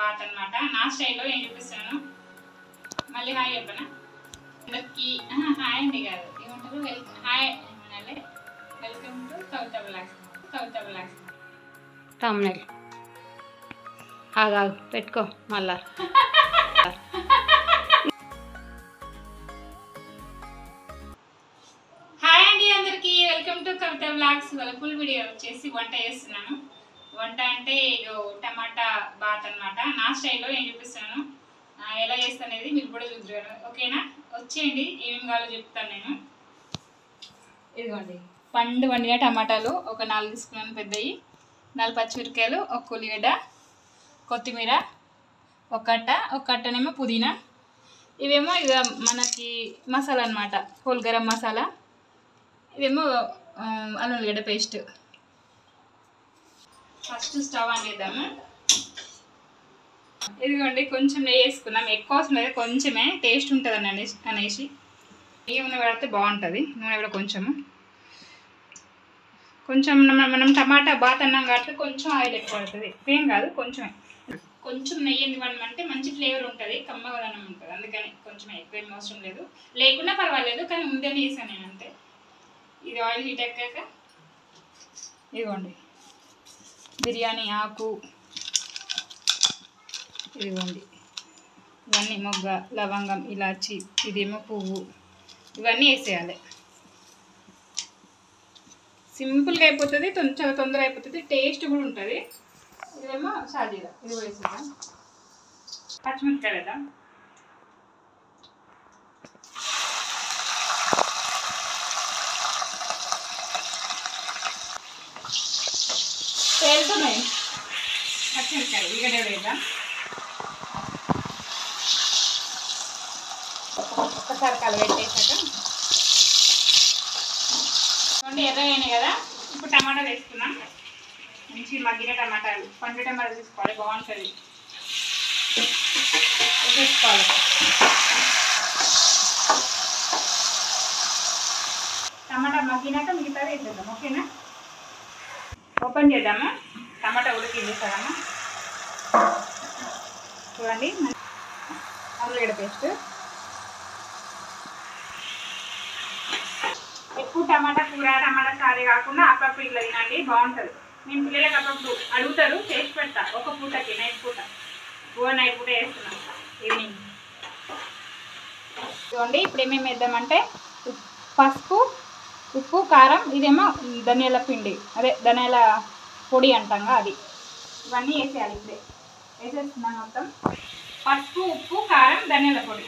Bath అన్నమాట. నా స్టైల్లో నేను చూపిస్తాను. మళ్ళీ హాయ్ చెప్పనా అందరికి. హాయ్ అండి కాదు, ఏమంటారు, హాయ్ అనాలి. Welcome to Kavitha blogs. Kavitha blogs తమ్ముడు ఆగాగు పెట్టుకో మళ్ళా. హాయ్ అండి అందరికి, వెల్కమ్ టు కవిత బ్లాగ్స్. వాళ్ళ ఫుల్ వీడియో వచ్చేసి వంట చేస్తున్నాను. వంట అంటే ఇదో టమాటా బాత్ అన్నమాట. నా స్టైల్లో నేను చూపిస్తాను. ఎలా చేస్తాను అనేది మీరు కూడా చూద్దరు, ఓకేనా? వచ్చేయండి, ఏమేమి కావాలో చెప్తాను నేను. ఇదిగోండి, పండు వండిన టమాటాలు ఒక 4 తీసుకున్నాను పెద్దవి, 4 పచ్చిమిరపకాయలు, ఒక ఉల్లిగడ్డ, కొత్తిమీర, ఒక కట్టనేమో పుదీనా. ఇవేమో ఇక మనకి మసాలా అన్నమాట, హోల్ గరం మసాలా. ఇవేమో అల్లం ఉల్లిగడ్డ పేస్ట్. ఫస్ట్ స్టవ్ ఆన్ చేద్దాము. ఇదిగోండి, కొంచెం నెయ్యి వేసుకున్నాం, ఎక్కువ అవసరం లేదు, కొంచెమే టేస్ట్ ఉంటుంది అనేసి. నెయ్యి నూనె పెడితే బాగుంటుంది, నూనె కూడా కొంచెం మనం టమాటా బాత్ అన్నాం కాబట్టి కొంచెం ఆయిల్ ఎక్కువ పడుతుంది, ఏం కాదు, కొంచెం నెయ్యి ఎందుకంటే మంచి ఫ్లేవర్ ఉంటుంది, కమ్మదనం ఉంటుంది, అందుకని కొంచెం ఎక్కువ ఏం అవసరం లేదు, లేకున్నా పర్వాలేదు, కానీ ముందే వేసాను నేను అంతే. ఇది ఆయిల్ హీట్ ఎక్కాక ఇదిగోండి బిర్యానీ ఆకు, ఇదిగోండి ఇవన్నీ మొగ్గ, లవంగం, ఇలాచి, ఇదేమో పువ్వు, ఇవన్నీ వేసేయాలి. సింపుల్గా అయిపోతుంది, చాలా తొందరగా అయిపోతుంది, టేస్ట్ కూడా ఉంటుంది. ఇదేమో షాజీరా, ఇది కూడా వేసేద్దాం. పచ్చిమిరపకాయలు వేద్దాం. వెళ్తున్నాయి పచ్చిమిరపకాయలు, ఉల్లిగడ్డ వేద్దాం. ఒక్కసారి కలబెట్టేసాక ఎర్రగా అయినాయి కదా, ఇప్పుడు టమాటాలు వేసుకున్నాం. మంచి మగ్గిన టమాటాలు, పండు టమాటాలు తీసుకోవాలి, బాగుంటుంది, వేసేసుకోవాలి. టమాటా మగ్గినాక మిగతాది వేసేద్దాం, ఓకేనా? ఓపెన్ చేద్దాము, టమాటా ఉడికించేసాము. చూడండి, ఉల్లిగడ్డ పేస్ట్. ఎక్కువ టమాటా కూర, టమాటా చారు కాకుండా అప్పుడప్పుడు ఇట్లా తినండి, బాగుంటుంది. నేను పిల్లలకి అప్పుడప్పుడు అడుగుతారు, చేసి పెడతా ఒక పూటకి, నైట్ పూట వేస్తున్నాను, ఈవినింగ్. చూడండి, ఇప్పుడు ఏమేమి వేద్దామంటే పసుపు, ఉప్పు, కారం, ఇదేమో ధనియాల పిండి, అదే ధనియాల పొడి అంటాం అది, ఇవన్నీ వేసేయాలి. ఇప్పుడే వేసేస్తున్నాను మొత్తం. పసుపు, ఉప్పు, కారం, ధనియాల పొడి.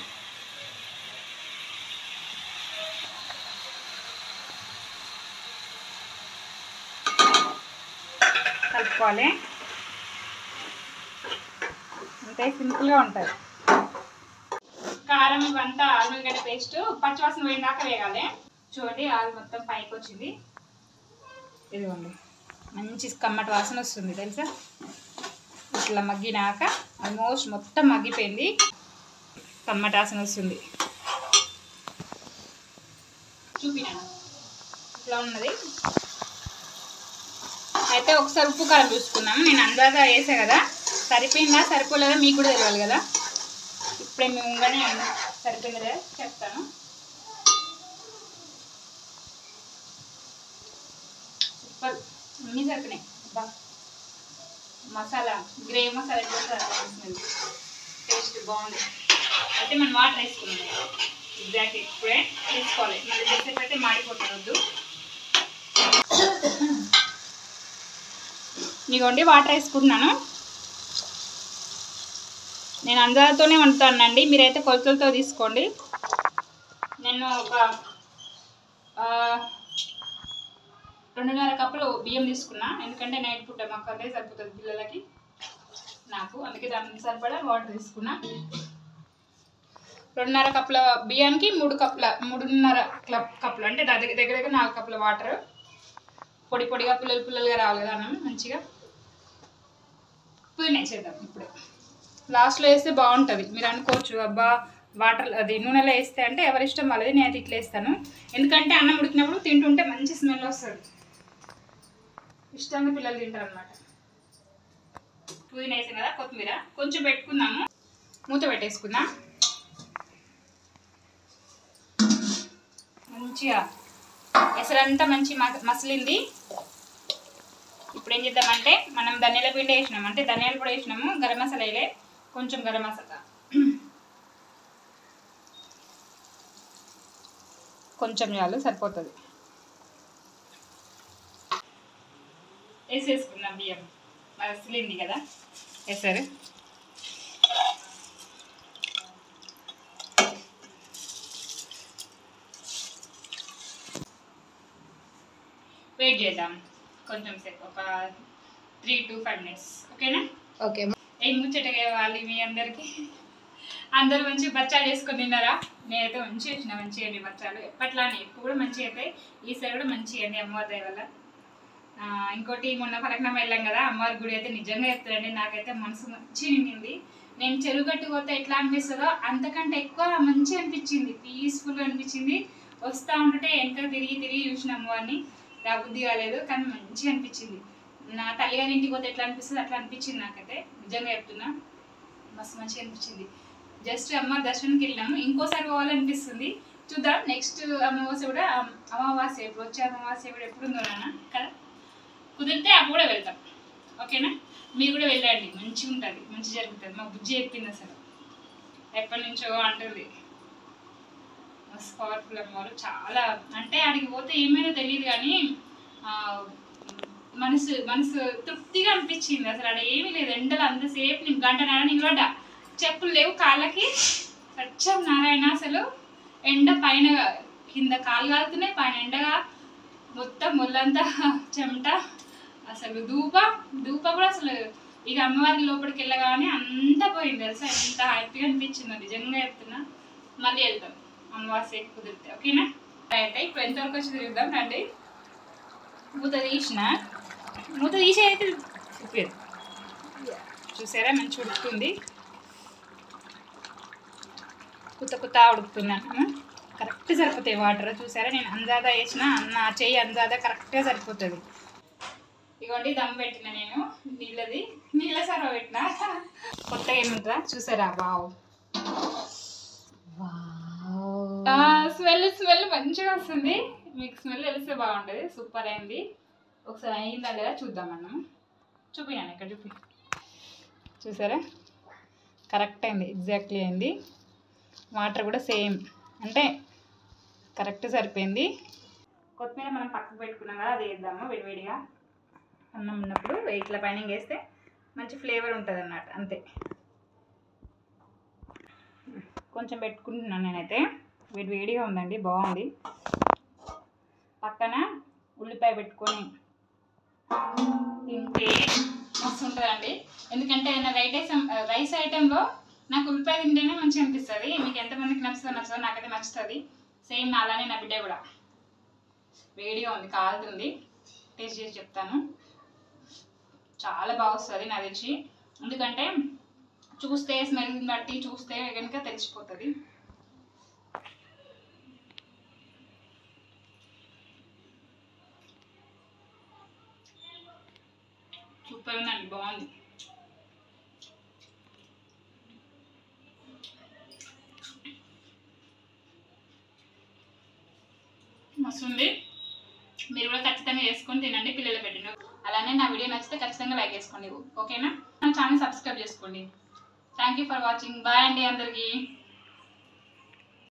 కలుపుకోవాలి, అంతే, సింపుల్గా ఉంటుంది. కారం ఇవంతా ఆలుగడ్డ పేస్ట్ పచ్చివాసన పోయినాక వేయాలి. చూడండి, ఆలు మొత్తం పైకి వచ్చింది, ఇదిగోండి, మంచి కమ్మటి వాసన వస్తుంది తెలుసా. ఇట్లా మగ్గినాక ఆల్మోస్ట్ మొత్తం మగ్గిపోయింది, కమ్మటి వాసన వస్తుంది. చూపినాను ఇట్లా ఉన్నది. అయితే ఒకసారి ఉప్పు కారం చూసుకున్నాము, నేను అందాజా వేసా కదా, సరిపోయిందా సరిపోలేదా మీకు కూడా తెలియాలి కదా. ఇప్పుడే మేముగానే సరిపోయింది కదా చెప్తాను. అన్నీ సరిపోయినాయి. Masala, gravy masala smell, taste బాగుంది. అయితే మనం వాటర్ వేసుకున్నాం, ఎగ్జాక్ట్ ఇప్పుడే వేసుకోవాలి, మళ్ళీ చేసేపు అయితే మాడిపోతుంది. ఇదిగోండి వాటర్ వేసుకుంటున్నాను. నేను అందరితోనే వండుతానండి, మీరైతే కొలతలతో తీసుకోండి. నేను ఒక 2.5 కప్పులు బియ్యం తీసుకున్నా, ఎందుకంటే నైట్ పూట మాకు అదే సరిపోతుంది పిల్లలకి నాకు, అందుకే దానికి సరిపడా వాటర్ తీసుకున్నా. 2.5 కప్పుల బియ్యానికి 3.5 కప్పులు అంటే దగ్గర 4 కప్పుల వాటర్. పొడిగా పుల్లలుగా రావాలి కదా అన్నం మంచిగా. పుదీనా వేసేద్దాం ఇప్పుడే, లాస్ట్లో వేస్తే బాగుంటుంది. మీరు అనుకోవచ్చు అబ్బా వాటర్ అది నూనెలో వేస్తే అంటే ఎవరిష్టం వాళ్ళది, నేను ఇట్లా వేస్తాను. ఎందుకంటే అన్నం ఉడికినప్పుడు తింటుంటే మంచి స్మెల్ వస్తుంది, ఇష్టంగా పిల్లలు తింటారు అనమాట. పుదీనా వేసాం కదా, కొత్తిమీర కొంచెం పెట్టుకుందాము. మూత పెట్టేసుకుందాం. మంచిగా ఎసరంతా మంచి మసిలింది. ఇప్పుడు ఏం చేద్దామంటే మనం ధనియాల పిండి వేసినాము, అంటే ధనియాలు కూడా వేసినాము, గరం మసాలా వేయలే, కొంచెం గరం మసాలా కొంచెం చాలు, సరిపోతుంది. వేసేసుకుందాం బియ్యం, మసిలింది కదా వేసారు. వెయిట్ చేద్దాం కొంచెం సేపు, ఒక 3 to 5 minutes. ఓకేనా? ఓకే. ఏం ముచ్చట కావాలి మీ అందరికి? అందరూ మంచిగా బచ్చాలు చేసుకొని తిన్నారా? నేనైతే మంచిగా చేసిన, మంచిగా అండి బచ్చాలు. ఎప్పట్లానే ఇప్పుడు కూడా మంచిగా అవుతాయి, ఈసారి కూడా మంచిగా అండి అమ్మవారి దయ వల్ల. ఇంకోటి మొన్న పలకనం వెళ్ళాం కదా, అమ్మవారి గుడి అయితే నిజంగా చెప్తారండి, నాకైతే మనసు మంచిగా నిండింది. నేను చెరుగట్టు పోతే ఎట్లా అనిపిస్తుందో అంతకంటే ఎక్కువ మంచిగా అనిపించింది, పీస్ఫుల్గా అనిపించింది. వస్తూ ఉంటుంటే వెనక తిరిగి తిరిగి చూసిన అమ్మవారిని, రాబుద్ధి కాలేదు, కానీ మంచిగా అనిపించింది. నా తల్లిగారి ఇంటికి పోతే ఎట్లా అనిపిస్తుంది అట్లా అనిపించింది నాకైతే, నిజంగా చెప్తున్నా, మస్తు మంచిగా అనిపించింది. జస్ట్ అమ్మ దర్శనానికి వెళ్ళినాము, ఇంకోసారి పోవాలనిపిస్తుంది. చూద్దాం నెక్స్ట్ అమావాస్య కూడా, అమావాస్య ఇప్పుడు వచ్చే అమావాస్య కూడా ఎప్పుడు ఉందో నాన్న కదా, కుదిరితే అప్పుడు కూడా వెళ్తాం. ఓకేనా? మీరు కూడా వెళ్ళండి, మంచిగా ఉంటుంది, మంచి జరుగుతుంది. మా బుజ్జి చెప్పింది అసలు ఎప్పటి నుంచో అంటుంది. మస్తు పవర్ఫుల్ అమ్మవారు, చాలా అంటే ఆడికి పోతే ఏమైనా తెలియదు కానీ మనసు తృప్తిగా అనిపించింది. అసలు ఆడ ఏమీ లేదు, ఎండలు అంతసేపు నేను గంటన్నర నిలబడ్డా, చెప్పులు లేవు కాళ్ళకి, సత్యం నారాయణ. అసలు ఎండ పైన కింద కాలు కాలుతున్నాయి, పైన ఎండగా మొత్తం ముళ్ళంతా చెమట, అసలు ధూప కూడా అసలు ఇక అమ్మవారి లోపలికి వెళ్ళగానే అంతా పోయింది తెలుసా, ఎంత హ్యాపీగా అనిపించిందో నిజంగా చెప్తున్నా. మళ్ళీ వెళ్తాం అమావాస్య కుదిరితే. ఓకేనా? అయితే ఇప్పుడు ఎంతవరకు వచ్చి తిరుగుదాం రండి. మూత తీసి అయితే ఉప్పేది చూసారా, మంచి ఉడుకుతుంది, కుత్త ఉడుకుతున్నాను. కరెక్ట్ సరిపోతాయి వాటర్, చూసారా నేను అందాదా వేసిన, నా చెయ్యి అందాదా కరెక్ట్గా సరిపోతుంది. ఇగోండి దమ్ పెట్టిన నేను, నీళ్ళ సర్వ పెట్టిన, కొత్తగా ఏముంటుందా చూసారా. వావ్, స్మెల్ మంచిగా వస్తుంది, మీకు స్మెల్ తెలిస్తే బాగుంటుంది. సూపర్ అయింది. ఒకసారి అయిందా లేదా చూద్దాం మనం. చూపియాను ఇక్కడ, చూసారా కరెక్ట్ అయింది, ఎగ్జాక్ట్లీ అయింది. వాటర్ కూడా సేమ్, అంటే కరెక్ట్ సరిపోయింది. కొత్తిమీర మనం పక్కకు పెట్టుకున్నాం కదా, అది వేద్దాము వేడివేడిగా. అన్నం ఉన్నప్పుడు ఇట్లా పైన వేస్తే మంచి ఫ్లేవర్ ఉంటుంది అన్నమాట, అంతే. కొంచెం పెట్టుకుంటున్నాను నేనైతే, వేడిగా ఉందండి, బాగుంది. పక్కన ఉల్లిపాయ పెట్టుకొని తింటే మస్తు ఉంటుందండి. ఎందుకంటే రైస్ ఐటెంలో నాకు ఉల్లిపాయ తింటేనే మంచిగా అనిపిస్తుంది. మీకు ఎంతమందికి నచ్చదో నాకైతే నచ్చుతుంది. సేమ్ అలానే నా బిడ్డ కూడా. వేడిగా ఉంది, కాలుతుంది, టేస్ట్ చేసి చెప్తాను. చాలా బాగా వస్తుంది నాకు తెలిసి, ఎందుకంటే చూస్తే స్మెల్ బట్టి చూస్తే కనుక తెలిసిపోతుంది. సూపర్ ఉందండి, బాగుంది. మస్తు ఉంది. మీరు కూడా ఖచ్చితంగా చేసుకొని తినండి, పిల్లలు పెట్టిన. అలానే నా వీడియో నచ్చితే ఖచ్చితంగా లైక్ చేసుకోండి. ఓకేనా? నా ఛానల్ సబ్స్క్రైబ్ చేసుకోండి. Thank you for watching. Bye అండి అందరికీ.